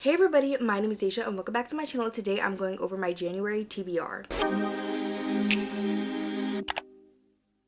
Hey everybody, my name is Deja and welcome back to my channel. Today I'm going over my January TBR.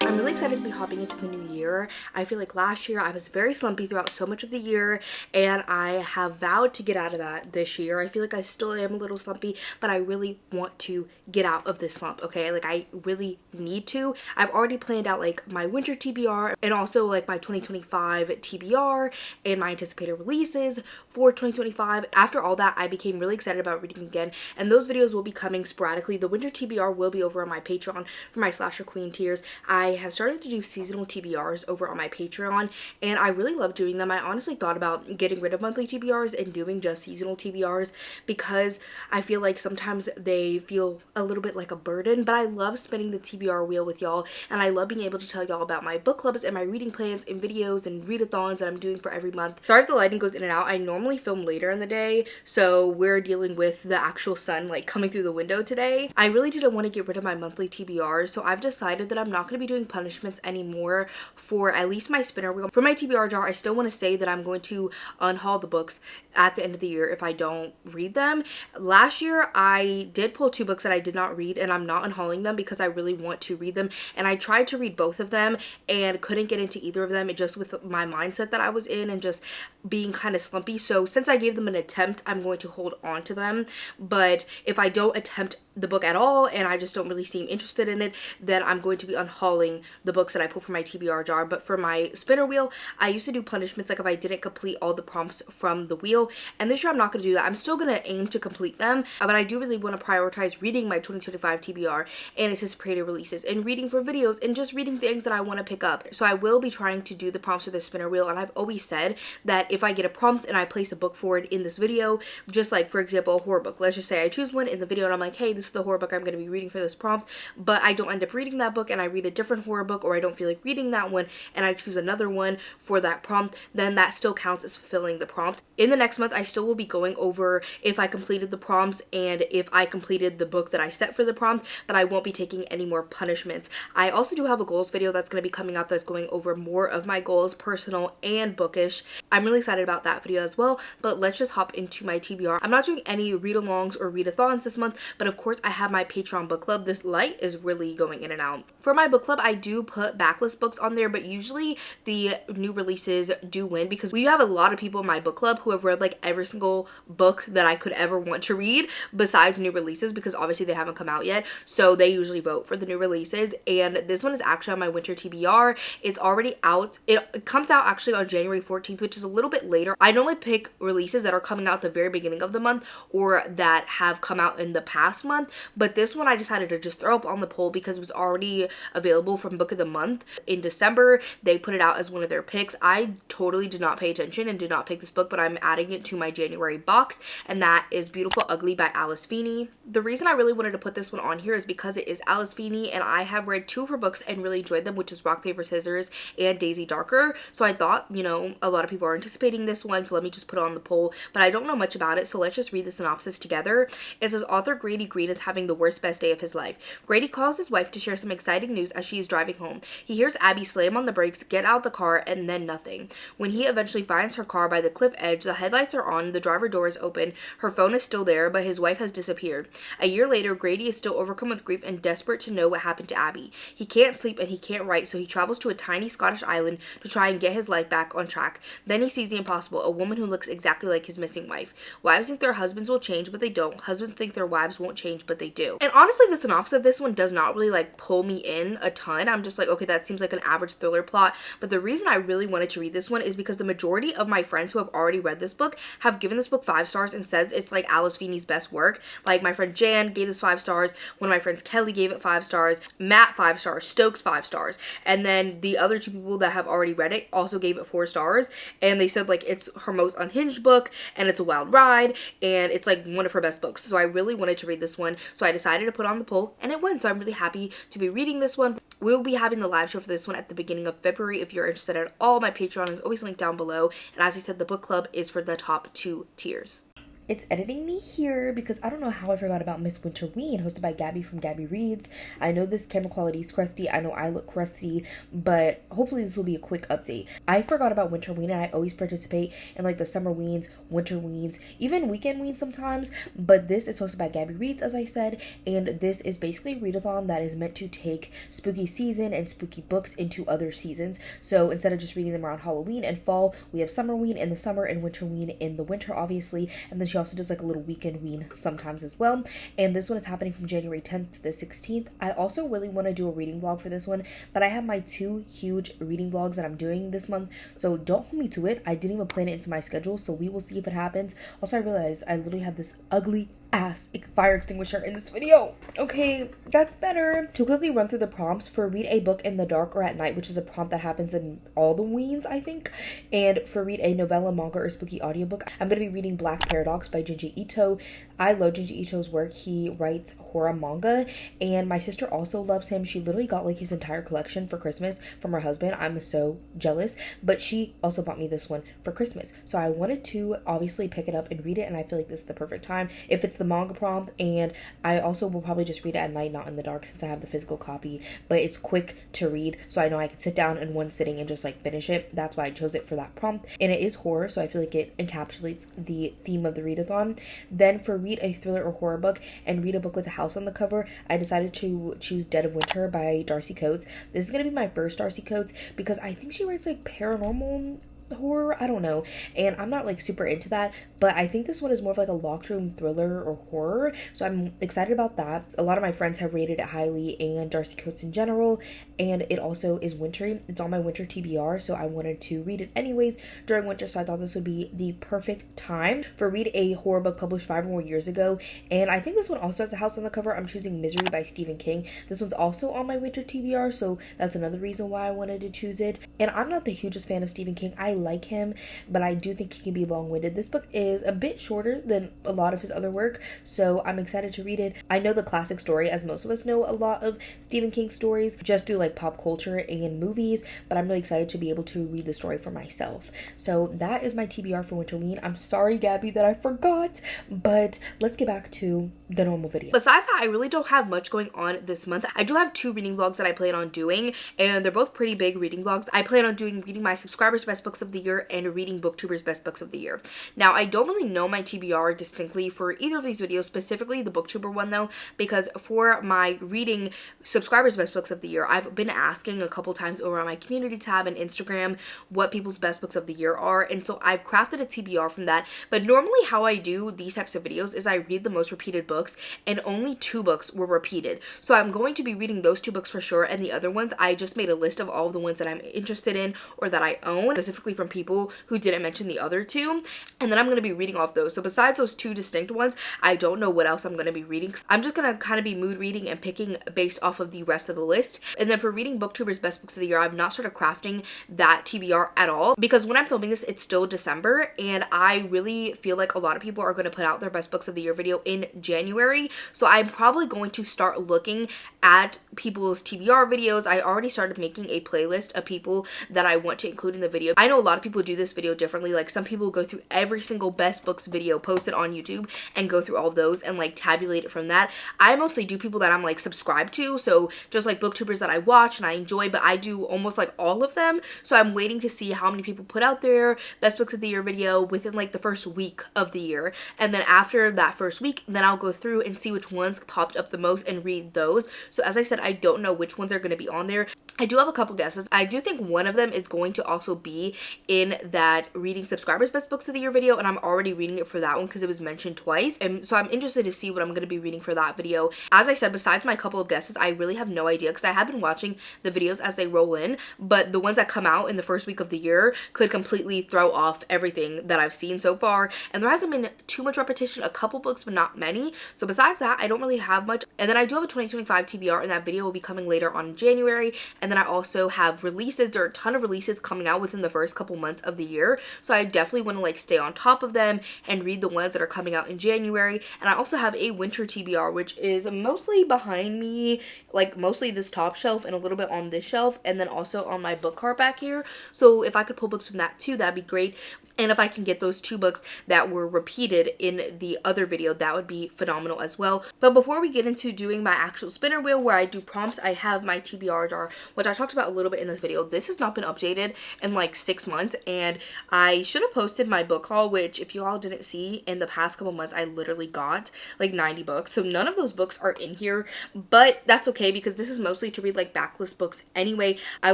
I'm really excited to be hopping into the new year. I feel like last year I was very slumpy throughout so much of the year, and I have vowed to get out of that this year. I feel like I still am a little slumpy, but I really want to get out of this slump, okay? Like, I really need to. I've already planned out like my winter TBR and also like my 2025 TBR and my anticipated releases for 2025. After all that, I became really excited about reading again, and those videos will be coming sporadically. The winter TBR will be over on my Patreon for my Slasher Queen tiers. I have started to do seasonal TBRs over on my Patreon, and I really love doing them. I honestly thought about getting rid of monthly TBRs and doing just seasonal TBRs because I feel like sometimes they feel a little bit like a burden, but I love spinning the TBR wheel with y'all, and I love being able to tell y'all about my book clubs and my reading plans and videos and readathons that I'm doing for every month. Sorry if the lighting goes in and out. I normally film later in the day, so we're dealing with the actual sun like coming through the window today. I really didn't want to get rid of my monthly TBRs, so I've decided that I'm not going to be doing punishments anymore for at least my spinner wheel. For my TBR jar, I still want to say that I'm going to unhaul the books at the end of the year if I don't read them. Last year I did pull 2 books that I did not read, and I'm not unhauling them because I really want to read them, and I tried to read both of them and couldn't get into either of them. It just with my mindset that I was in and just being kind of slumpy. So since I gave them an attempt, I'm going to hold on to them. But if I don't attempt the book at all and I just don't really seem interested in it, then I'm going to be unhauling the books that I pull from my TBR jar. But for my spinner wheel, I used to do punishments like if I didn't complete all the prompts from the wheel, and this year I'm not going to do that. I'm still going to aim to complete them, but I do really want to prioritize reading my 2025 TBR and anticipated releases and reading for videos and just reading things that I want to pick up. So I will be trying to do the prompts for the spinner wheel, and I've always said that if I get a prompt and I place a book for it in this video, just like for example a horror book, let's just say I choose one in the video and I'm like, hey, this is the horror book I'm going to be reading for this prompt, but I don't end up reading that book and I read a different horror book, or I don't feel like reading that one and I choose another one for that prompt, then that still counts as fulfilling the prompt. In the next month I still will be going over if I completed the prompts and if I completed the book that I set for the prompt, but I won't be taking any more punishments. I also do have a goals video that's going to be coming out that's going over more of my goals, personal and bookish. I'm really excited about that video as well, but let's just hop into my TBR. I'm not doing any read-alongs or readathons this month, but of course I have my Patreon book club. This light is really going in and out. For my book club, I do put backlist books on there, but usually the new releases do win because we have a lot of people in my book club who have read like every single book that I could ever want to read besides new releases, because obviously they haven't come out yet, so they usually vote for the new releases. And this one is actually on my winter TBR. It's already out. It comes out actually on January 14th, which is a little bit later. I normally pick releases that are coming out at the very beginning of the month or that have come out in the past month, but this one I decided to just throw up on the poll because it was already available from book of the month in December. They put it out as one of their picks. I totally did not pay attention and did not pick this book, but I'm adding it to my January box, and that is Beautiful Ugly by Alice Feeney. The reason I really wanted to put this one on here is because it is Alice Feeney, and I have read 2 of her books and really enjoyed them, which is Rock, Paper, Scissors and Daisy Darker. So I thought, you know, a lot of people are anticipating this one, so let me just put it on the poll, but I don't know much about it, so let's just read the synopsis together. It says, author Grady Green is having the worst best day of his life. Grady calls his wife to share some exciting news as she is driving home. He hears Abby slam on the brakes, get out the car, and then nothing. When he eventually finds her car by the cliff edge, the headlights are on, the driver door is open, her phone is still there, but his wife has disappeared. A year later, Grady is still overcome with grief and desperate to know what happened to Abby. He can't sleep and he can't write, so he travels to a tiny Scottish island to try and get his life back on track. Then he sees the impossible, a woman who looks exactly like his missing wife. Wives think their husbands will change, but they don't. Husbands think their wives won't change, but they do. And honestly, the synopsis of this one does not really like pull me in a ton. I'm just like, okay, that seems like an average thriller plot. But the reason I really wanted to read this one is because the majority of my friends who have already read this book have given this book 5 stars and says it's like Alice Feeney's best work. Like my friend Jan gave this 5 stars. One of my friends, Kelly, gave it 5 stars. Matt 5 stars. Stokes 5 stars. And then the other 2 people that have already read it also gave it 4 stars. And they said like it's her most unhinged book and it's a wild ride and it's like one of her best books. So I really wanted to read this one. So I decided to put on the poll and it won. So I'm really happy to be reading this one. We'll be having the live show for this one at the beginning of February. If you're interested at all, my Patreon is always linked down below. And as I said, the book club is for the top 2 tiers. it's editing me here because I don't know how I forgot about Miss Winterween, hosted by Gabby from Gabby Reads. I know this camera quality is crusty. I know I look crusty, but hopefully this will be a quick update. I forgot about Winterween, and I always participate in like the summer weens, winter weens, even weekend weens sometimes, but this is hosted by Gabby Reads, as I said, and this is basically a readathon that is meant to take spooky season and spooky books into other seasons. So instead of just reading them around Halloween and fall, we have summer ween in the summer and winter ween in the winter, obviously, and then she also does like a little weekend ween sometimes as well. And this one is happening from January 10th to the 16th. I also really want to do a reading vlog for this one, but I have my 2 huge reading vlogs that I'm doing this month, so don't hold me to it. I didn't even plan it into my schedule, so we will see if it happens. Also, I realized I literally have this ugly ass fire extinguisher in this video. Okay, that's better. To quickly run through the prompts for read a book in the dark or at night, which is a prompt that happens in all the weens, I think, and for read a novella, manga, or spooky audiobook, I'm going to be reading Black Paradox by Junji Ito. I love Junji Ito's work. He writes horror manga, and my sister also loves him. She literally got like his entire collection for Christmas from her husband. I'm so jealous, but she also bought me this one for Christmas, so I wanted to obviously pick it up and read it, and I feel like this is the perfect time. If it's the manga prompt, and I also will probably just read it at night, not in the dark, since I have the physical copy, but it's quick to read, so I know I can sit down in one sitting and just like finish it. That's why I chose it for that prompt, and it is horror, so I feel like it encapsulates the theme of the readathon. Then for read a thriller or horror book and read a book with a house on the cover, I decided to choose Dead of Winter by Darcy Coates. This is going to be my first Darcy Coates because I think she writes like paranormal horror, I don't know, and I'm not like super into that, but I think this one is more of like a locked room thriller or horror, so I'm excited about that. A lot of my friends have rated it highly, and Darcy Coates in general, and it also is wintry. It's on my winter TBR, so I wanted to read it anyways during winter, so I thought this would be the perfect time for read a horror book published 5 or more years ago. And I think this one also has a house on the cover. I'm choosing Misery by Stephen King. This one's also on my winter TBR, so that's another reason why I wanted to choose it. And I'm not the hugest fan of Stephen King. I like him, but I do think he can be long-winded. This book is a bit shorter than a lot of his other work, so I'm excited to read it. I know the classic story, as most of us know a lot of Stephen King stories just through like pop culture and movies, but I'm really excited to be able to read the story for myself. So that is my TBR for Winterween. I'm sorry, Gabby, that I forgot, but let's get back to the normal video. Besides that, I really don't have much going on this month. I do have 2 reading vlogs that I plan on doing, and they're both pretty big reading vlogs. I plan on doing reading my subscribers' best books of the year and reading booktubers' best books of the year. Now, I don't really know my TBR distinctly for either of these videos, specifically the booktuber one though, because for my reading subscribers' best books of the year, I've been asking a couple times over on my community tab and Instagram what people's best books of the year are, and so I've crafted a TBR from that. But normally how I do these types of videos is I read the most repeated books, and only 2 books were repeated, so I'm going to be reading those 2 books for sure, and the other ones I just made a list of all of the ones that I'm interested in or that I own, specifically from people who didn't mention the other 2, and then I'm going to be reading off those. So besides those 2 distinct ones, I don't know what else I'm going to be reading. I'm just going to kind of be mood reading and picking based off of the rest of the list. And then for reading booktubers' best books of the year, I've not started crafting that TBR at all, because when I'm filming this, it's still December, and I really feel like a lot of people are going to put out their best books of the year video in January, so I'm probably going to start looking at people's TBR videos. I already started making a playlist of people that I want to include in the video. I know a lot of people do this video differently. Like, some people go through every single best books video posted on YouTube and go through all of those and like tabulate it from that. I mostly do people that I'm like subscribed to, so just like booktubers that I watch and I enjoy, but I do almost like all of them. So I'm waiting to see how many people put out their best books of the year video within like the first week of the year, and then after that first week, then I'll go through and see which ones popped up the most and read those. So as I said, I don't know which ones are going to be on there. I do have a couple guesses. I do think one of them is going to also be in that reading subscribers best books of the year video, and I'm already reading it for that one because it was mentioned twice, and so I'm interested to see what I'm going to be reading for that video. As I said, besides my couple of guesses, I really have no idea because I have been watching the videos as they roll in, but the ones that come out in the first week of the year could completely throw off everything that I've seen so far, and there hasn't been too much repetition, a couple books but not many. So besides that, I don't really have much. And then I do have a 2025 TBR, and that video will be coming later on in January. And then I also have releases. There are a ton of releases coming out within the first couple months of the year, so I definitely want to like stay on top of them and read the ones that are coming out in January. And I also have a winter TBR, which is mostly behind me, like mostly this top shelf and a little bit on this shelf, and then also on my book cart back here. So if I could pull books from that too, that'd be great. And if I can get those 2 books that were repeated in the other video, that would be phenomenal as well. But before we get into doing my actual spinner wheel where I do prompts, I have my TBR jar, which I talked about a little bit in this video. This has not been updated in like 6 months, and I should have posted my book haul, which if you all didn't see, in the past couple months I literally got like 90 books. So none of those books are in here, but that's okay because this is mostly to read like backlist books anyway. I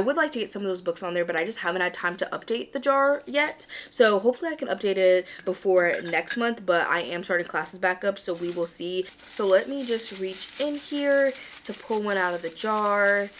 would like to get some of those books on there, but I just haven't had time to update the jar yet. So hopefully I can update it before next month, but I am starting classes back up, so we will see. So let me just reach in here to pull one out of the jar.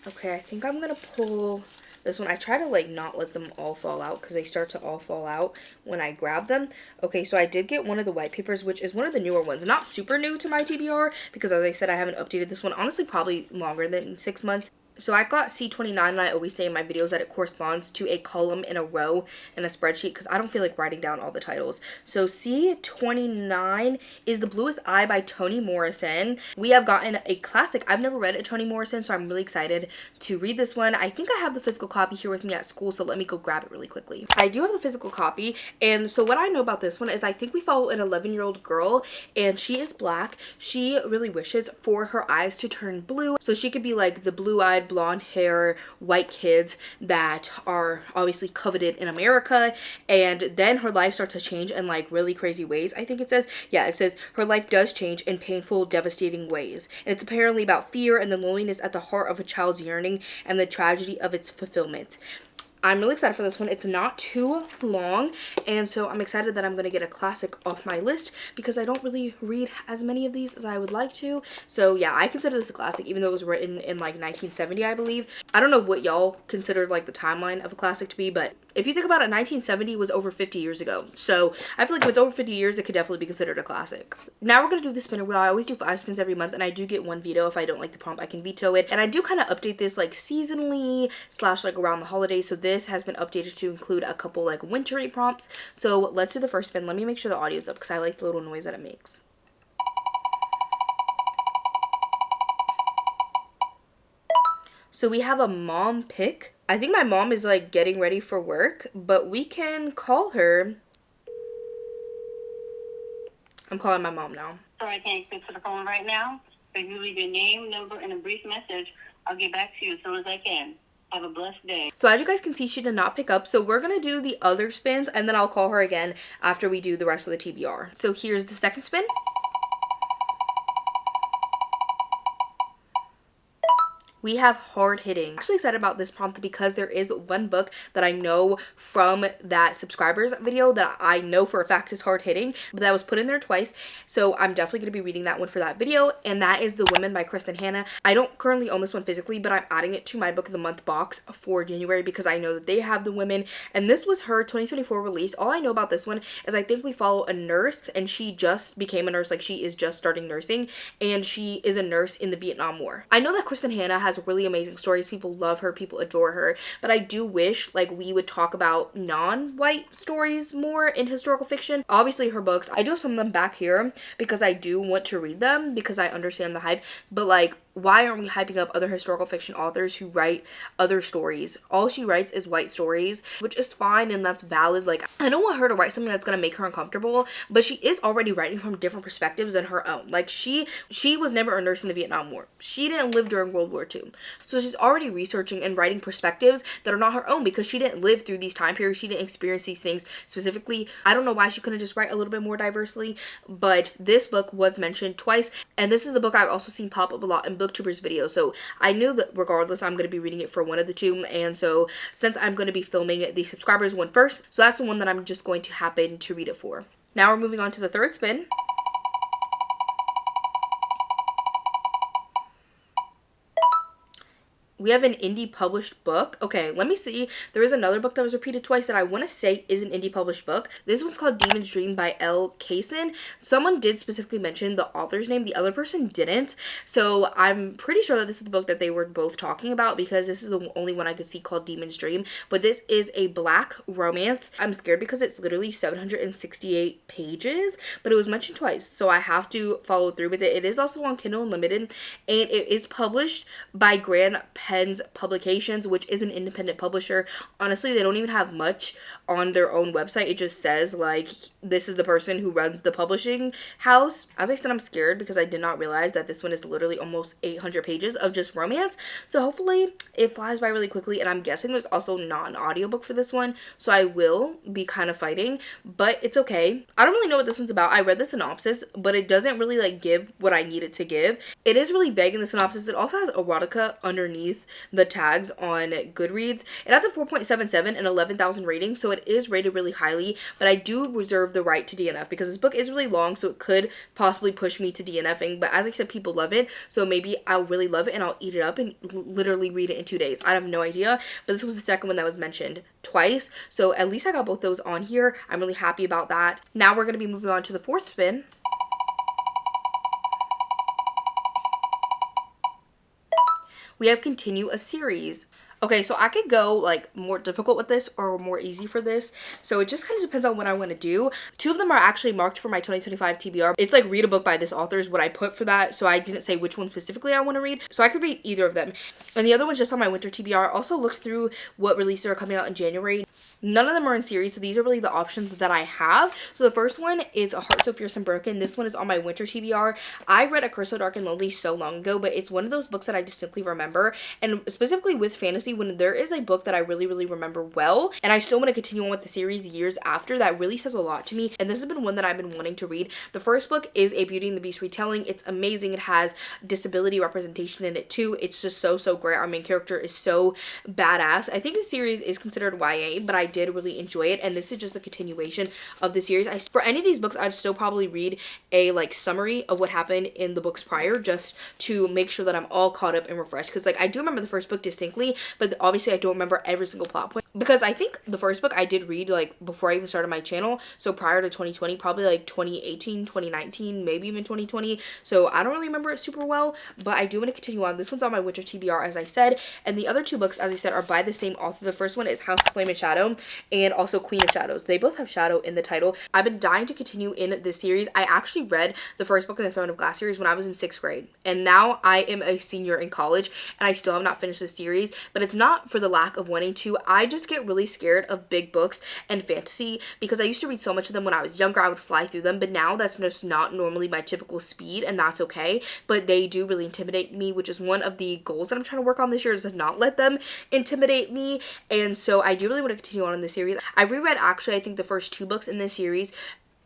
Okay, I think I'm gonna pull this one. I try to like not let them all fall out because they start to all fall out when I grab them. Okay, so I did get one of the white papers, which is one of the newer ones. Not super new to my TBR because, as I said, I haven't updated this one, honestly, probably longer than 6 months. So I got C29, and I always say in my videos that it corresponds to a column in a row in a spreadsheet because I don't feel like writing down all the titles. So C29 is The Bluest Eye by Toni Morrison. We have gotten a classic. I've never read a Toni Morrison, so I'm really excited to read this one. I think I have the physical copy here with me at school, so let me go grab it really quickly. I do have the physical copy, and so what I know about this one is I think we follow an 11-year-old girl, and she is black. She really wishes for her eyes to turn blue, so she could be like the blue-eyed, blonde hair white kids that are obviously coveted in America, and then her life starts to change in like really crazy ways. I think it says, yeah, it says her life does change in painful, devastating ways, and it's apparently about fear and the loneliness at the heart of a child's yearning and the tragedy of its fulfillment. I'm really excited for this one. It's not too long, and so I'm excited that I'm going to get a classic off my list because I don't really read as many of these as I would like to. So yeah, I consider this a classic even though it was written in like 1970, I believe. I don't know what y'all consider like the timeline of a classic to be, but if you think about it, 1970 was over 50 years ago. So I feel like if it's over 50 years, it could definitely be considered a classic. Now we're going to do the spinner wheel. I always do 5 spins every month, and I do get 1 veto. If I don't like the prompt, I can veto it. And I do kind of update this like seasonally / like around the holidays. So this has been updated to include a couple like wintry prompts. So let's do the first spin. Let me make sure the audio's up because I like the little noise that it makes. So we have a mom pick. I think my mom is like getting ready for work, but we can call her. I'm calling my mom now. Sorry, I can't get to the phone right now. If you leave your name, number, and a brief message, I'll get back to you as soon as I can. Have a blessed day. So as you guys can see, she did not pick up. So we're going to do the other spins, and then I'll call her again after we do the rest of the TBR. So here's the second spin. We have hard hitting. I'm actually excited about this prompt because there is one book that I know from that subscribers video that I know for a fact is hard hitting, but that was put in there twice. So I'm definitely going to be reading that one for that video, and that is The Women by Kristen Hanna. I don't currently own this one physically, but I'm adding it to my book of the month box for January because I know that they have The Women, and this was her 2024 release. All I know about this one is I think we follow a nurse, and she just became a nurse, like she is just starting nursing, and she is a nurse in the Vietnam War. I know that Kristen Hanna has really amazing stories. People love her, people adore her, but I do wish like we would talk about non-white stories more in historical fiction. Obviously her books, I do have some of them back here because I do want to read them because I understand the hype, but like why aren't we hyping up other historical fiction authors who write other stories? All she writes is white stories, which is fine and that's valid. Like I don't want her to write something that's gonna make her uncomfortable, but she is already writing from different perspectives than her own. Like she was never a nurse in the Vietnam War. She didn't live during World War II. So she's already researching and writing perspectives that are not her own because she didn't live through these time periods. She didn't experience these things specifically. I don't know why she couldn't just write a little bit more diversely, but this book was mentioned twice, and this is the book I've also seen pop up a lot in booktubers videos. So I knew that regardless I'm going to be reading it for one of the two, and so since I'm going to be filming the subscribers one first, so that's the one that I'm just going to happen to read it for. Now we're moving on to the third spin. We have an indie published book. Okay, let me see. There is another book that was repeated twice that I want to say is an indie published book. This one's called Demon's Dream by L. Kaysen. Someone did specifically mention the author's name. The other person didn't. So I'm pretty sure that this is the book that they were both talking about because this is the only one I could see called Demon's Dream. But this is a black romance. I'm scared because it's literally 768 pages, but it was mentioned twice. So I have to follow through with it. It is also on Kindle Unlimited, and it is published by Grand Pens Publications, which is an independent publisher. Honestly, they don't even have much on their own website. It just says like, this is the person who runs the publishing house. As I said, I'm scared because I did not realize that this one is literally almost 800 pages of just romance. So hopefully it flies by really quickly, and I'm guessing there's also not an audiobook for this one, so I will be kind of fighting, but it's okay. I don't really know what this one's about. I read the synopsis, but it doesn't really like give what I need it to give. It is really vague in the synopsis. It also has erotica underneath the tags on Goodreads. It has a 4.77 and 11,000 ratings, so it is rated really highly, but I do reserve the right to DNF because this book is really long, so it could possibly push me to DNFing. But as I said, people love it, so maybe I'll really love it and I'll eat it up and literally read it in 2 days. I have no idea, but this was the second one that was mentioned twice, so at least I got both those on here. I'm really happy about that. Now we're going to be moving on to the fourth spin. We have continue a series. Okay, so I could go like more difficult with this or more easy for this. So it just kind of depends on what I want to do. 2 of them are actually marked for my 2025 TBR. It's like read a book by this author is what I put for that. So I didn't say which one specifically I want to read. So I could read either of them. And the other one's just on my winter TBR. Also looked through what releases are coming out in January. None of them are in series, so these are really the options that I have. So the first one is A Heart So Fierce and Broken. This one is on my winter TBR. I read A Curse So Dark and Lonely so long ago, but it's one of those books that I distinctly remember. And specifically with fantasy, when there is a book that I really, really remember well, and I still want to continue on with the series years after, that really says a lot to me. And this has been one that I've been wanting to read. The first book is a Beauty and the Beast retelling. It's amazing. It has disability representation in it too. It's just so, so great. Our main character is so badass. I think the series is considered YA, but I did really enjoy it, and this is just a continuation of the series. For any of these books, I'd still probably read a like summary of what happened in the books prior, just to make sure that I'm all caught up and refreshed, because like I do remember the first book distinctly, but obviously I don't remember every single plot point, because I think the first book I did read like before I even started my channel, so prior to 2020, probably like 2018, 2019, maybe even 2020, so I don't really remember it super well, but I do want to continue on. This one's on my winter TBR, as I said, and the other 2 books, as I said, are by the same author. The first one is House of Flame and Shadow, and also Queen of Shadows. They both have shadow in the title. I've been dying to continue in this series. I actually read the first book in the Throne of Glass series when I was in 6th grade, and now I am a senior in college, and I still have not finished the series, but it's not for the lack of wanting to. I just get really scared of big books and fantasy because I used to read so much of them when I was younger. I would fly through them, but now that's just not normally my typical speed, and that's okay, but they do really intimidate me, which is one of the goals that I'm trying to work on this year, is to not let them intimidate me. And so I do really want to continue on in this series. I reread actually I think the first 2 books in this series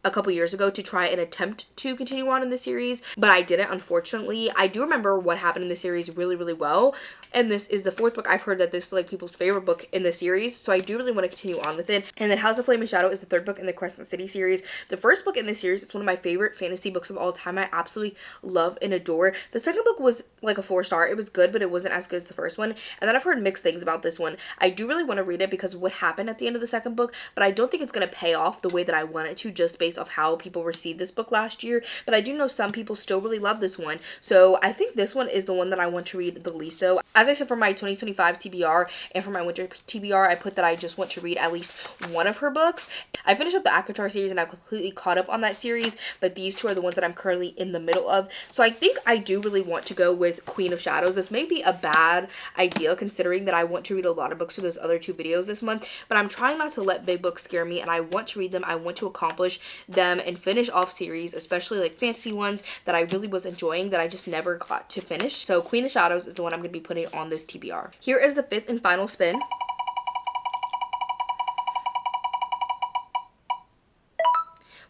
a couple years ago to try and attempt to continue on in the series, but I didn't, unfortunately. I do remember what happened in the series really, really well, and this is the 4th book. I've heard that this is like people's favorite book in the series, so I do really want to continue on with it. And then House of Flame and Shadow is the 3rd book in the Crescent City series. The first book in this series is one of my favorite fantasy books of all time. I absolutely love and adore. The second book was like a 4-star. It was good, but it wasn't as good as the first one, and then I've heard mixed things about this one. I do really want to read it because of what happened at the end of the second book, but I don't think it's going to pay off the way that I want it to, just based off how people received this book last year. But I do know some people still really love this one, so I think this one is the one that I want to read the least though. As I said, for my 2025 TBR and for my winter TBR, I put that I just want to read at least one of her books. I finished up the Akatar series and I've completely caught up on that series, but these 2 are the ones that I'm currently in the middle of. So I think I do really want to go with Queen of Shadows. This may be a bad idea considering that I want to read a lot of books for those other 2 videos this month, but I'm trying not to let big books scare me, and I want to read them. I want to accomplish them and finish off series, especially like fantasy ones that I really was enjoying that I just never got to finish. So Queen of Shadows is the one I'm going to be putting on this TBR. Here is the 5th and final spin.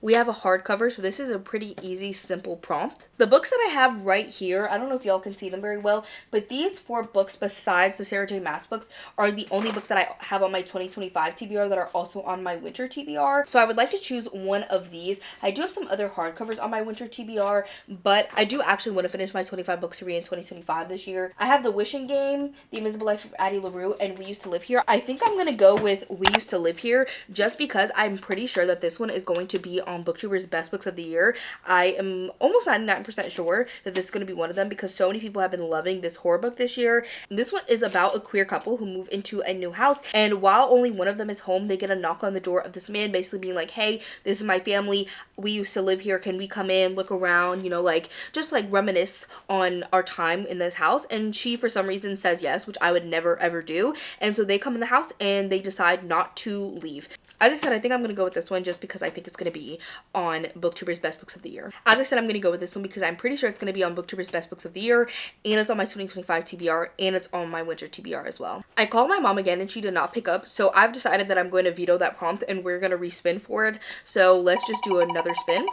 We have a hardcover, so this is a pretty easy, simple prompt. The books that I have right here, I don't know if y'all can see them very well, but these 4 books besides the Sarah J Maas books are the only books that I have on my 2025 TBR that are also on my winter TBR. So I would like to choose one of these. I do have some other hardcovers on my winter TBR, but I do actually want to finish my 25 books to read in 2025 this year. I have The Wishing Game, The Invisible Life of Addie LaRue, and We Used to Live Here. I think I'm going to go with We Used to Live Here just because I'm pretty sure that this one is going to be on on booktuber's best books of the year. I am almost 99% sure that this is going to be one of them because so many people have been loving this horror book this year. This one is about a queer couple who move into a new house, and while only one of them is home, they get a knock on the door of this man basically being like, hey, this is my family, we used to live here, can we come in, look around, you know, like just like reminisce on our time in this house. And she for some reason says yes, which I would never ever do. And so they come in the house and they decide not to leave. As I said, I think I'm going to go with this one just because I think it's going to be on booktuber's best books of the year. As I said, I'm going to go with this one because I'm pretty sure it's going to be on booktuber's best books of the year, and it's on my 2025 TBR, and it's on my winter TBR as well. I called my mom again and she did not pick up, so I've decided that I'm going to veto that prompt and we're going to respin for it. So let's just do another spin.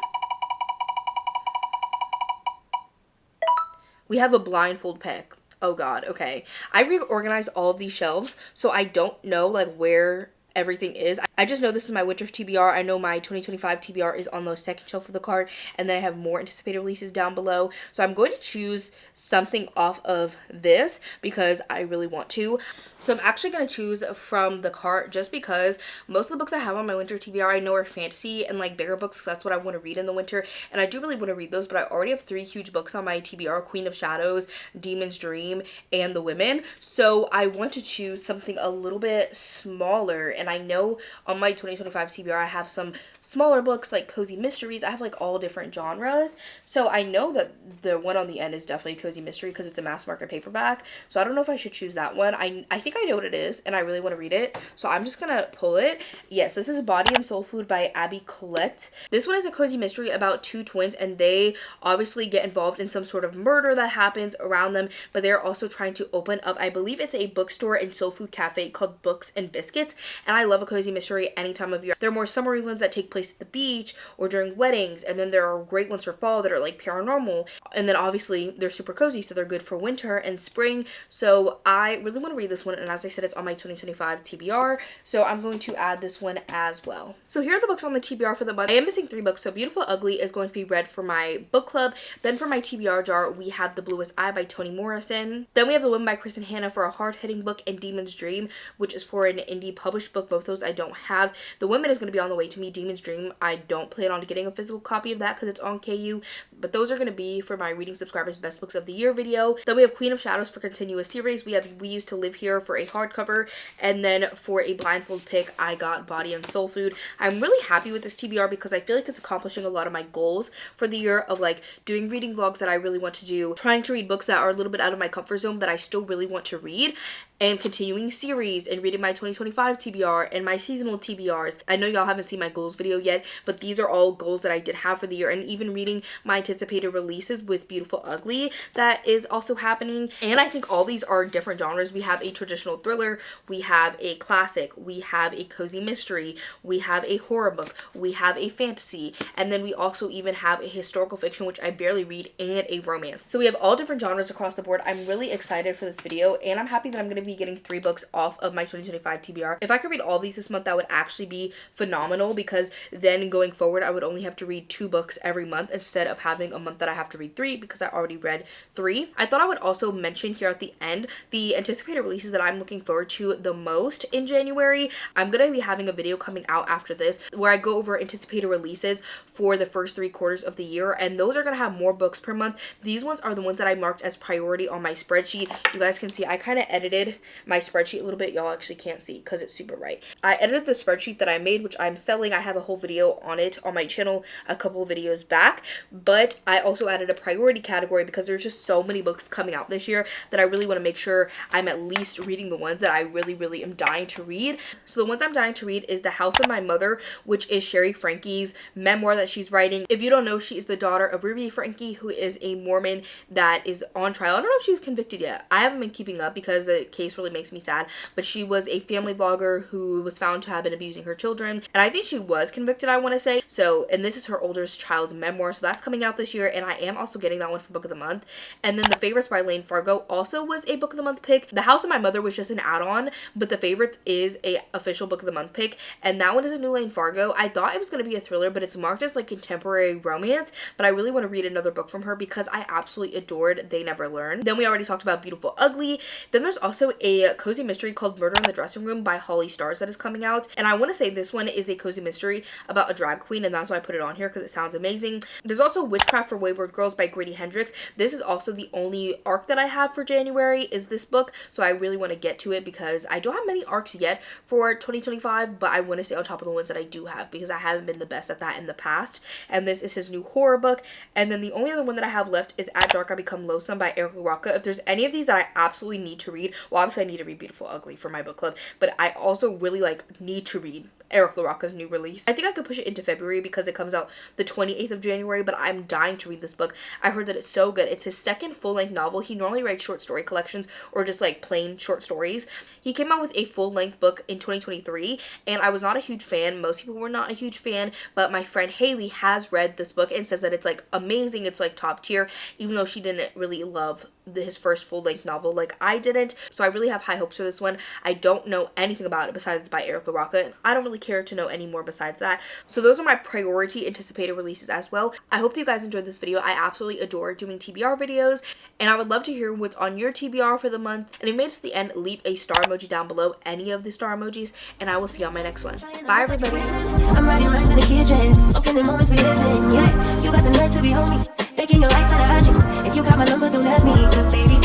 We have a blindfold pick. Oh god, okay. I reorganized all of these shelves, so I don't know like where everything is. I just know this is my winter TBR. I know my 2025 TBR is on the second shelf of the cart, and then I have more anticipated releases down below. So I'm going to choose something off of this because I really want to. So I'm actually going to choose from the cart just because most of the books I have on my winter TBR I know are fantasy and like bigger books, because that's what I want to read in the winter, and I do really want to read those, but I already have 3 huge books on my TBR: Queen of Shadows, Demon's Dream, and The Women. So I want to choose something a little bit smaller, and I know on my 2025 TBR I have some smaller books like cozy mysteries. I have like all different genres, so I know that the one on the end is definitely cozy mystery because it's a mass market paperback. So I don't know if I should choose that one. I think I know what it is and I really want to read it, so I'm just gonna pull it. Yes, this is Body and Soul Food by Abby Collette. This one is a cozy mystery about 2 twins, and they obviously get involved in some sort of murder that happens around them, but they're also trying to open up, I believe it's a bookstore and soul food cafe called Books and Biscuits, and I love a cozy mystery any time of year. There are more summery ones that take place at the beach or during weddings, and then there are great ones for fall that are like paranormal, and then obviously they're super cozy, so they're good for winter and spring. So I really want to read this one, and as I said, it's on my 2025 TBR, so I'm going to add this one as well. So here are the books on the TBR for the month. I am missing 3 books. So Beautiful Ugly is going to be read for my book club. Then for my TBR jar, we have The Bluest Eye by Toni Morrison. Then we have The Women by Chris and Hannah for a hard-hitting book, and Demon's Dream, which is for an indie published book. Both those I don't have. The Women is going to be on the way to me. Demon's Dream, I don't plan on getting a physical copy of that because it's on KU, but those are going to be for my reading subscribers best books of the year video. Then we have Queen of Shadows for continuous series. We have We Used to Live Here for a hardcover, and then for a blindfold pick I got Body and Soul Food. I'm really happy with this TBR because I feel like it's accomplishing a lot of my goals for the year of like doing reading vlogs that I really want to do, trying to read books that are a little bit out of my comfort zone that I still really want to read, and continuing series and reading my 2025 TBR and my seasonal TBRs. I know y'all haven't seen my goals video yet, but these are all goals that I did have for the year, and even reading my anticipated releases with Beautiful Ugly that is also happening. And I think all these are different genres. We have a traditional thriller, we have a classic, we have a cozy mystery, we have a horror book, we have a fantasy, and then we also even have a historical fiction, which I barely read, and a romance. So we have all different genres across the board. I'm really excited for this video, and I'm happy that I'm going to be getting 3 books off of my 2025 TBR. If I could read all these this month, that would actually be phenomenal, because then going forward I would only have to read 2 books every month instead of having a month that I have to read 3 because I already read 3. I thought I would also mention here at the end the anticipated releases that I'm looking forward to the most in January. I'm going to be having a video coming out after this where I go over anticipated releases for the first 3 quarters of the year, and those are going to have more books per month. These ones are the ones that I marked as priority on my spreadsheet. You guys can see I kind of edited my spreadsheet a little bit. Y'all actually can't see because it's super bright. I edited the spreadsheet that I made, which I'm selling. I have a whole video on it on my channel a couple of videos back, but I also added a priority category because there's just so many books coming out this year that I really want to make sure I'm at least reading the ones that I really am dying to read. So the ones I'm dying to read is The House of My Mother, which is Sherry Frankie's memoir that she's writing. If you don't know, she is the daughter of Ruby Frankie, who is a Mormon that is on trial. I don't know if she was convicted yet. I haven't been keeping up because the case really makes me sad, but she was a family vlogger who was found to have been abusing her children, and I think she was convicted, I want to say. So, and this is her oldest child's memoir, so that's coming out this year, and I am also getting that one for book of the month. And then The Favorites by Lane Fargo also was a book of the month pick. The House of My Mother was just an add-on, but The Favorites is a official book of the month pick, and that one is a new Lane Fargo. I thought it was going to be a thriller, but it's marked as like contemporary romance, but I really want to read another book from her because I absolutely adored They Never Learn. Then we already talked about Beautiful Ugly. Then there's also a cozy mystery called Murder in the Dressing Room by Holly Stars that is coming out. And I want to say this one is a cozy mystery about a drag queen, and that's why I put it on here because it sounds amazing. There's also Witchcraft for Wayward Girls by Grady Hendrix. This is also the only arc that I have for January is this book, so I really want to get to it because I don't have many arcs yet for 2025, but I want to stay on top of the ones that I do have because I haven't been the best at that in the past. And this is his new horror book. And then the only other one that I have left is At Dark I Become Loathsome by Eric LaRocca. If there's any of these that I absolutely need to read, well, obviously I need to read Beautiful Ugly for my book club, but I also really need to read Eric LaRocca's new release. I think I could push it into February because it comes out the 28th of January, but I'm dying to read this book. I heard that it's so good. It's his second full-length novel. He normally writes short story collections or just plain short stories. He came out with a full-length book in 2023, and I was not a huge fan. Most people were not a huge fan, but my friend Hailey has read this book and says that it's amazing. It's top tier, even though she didn't really love his first full-length novel like I didn't. So I really have high hopes for this one. I don't know anything about it besides it's by Eric LaRocca, and I don't really care to know any more besides that. So those are my priority anticipated releases as well. I hope that you guys enjoyed this video. I absolutely adore doing TBR videos, and I would love to hear what's on your TBR for the month. And if you made it to the end, leave a star emoji down below, any of the star emojis, and I will see you on my next one. Bye, everybody. I'm writing rhymes in the kitchen, soaking the moments we live in. Yeah, you got the nerve to be on me, faking your life for the IG. If you got my number, don't add me, cause baby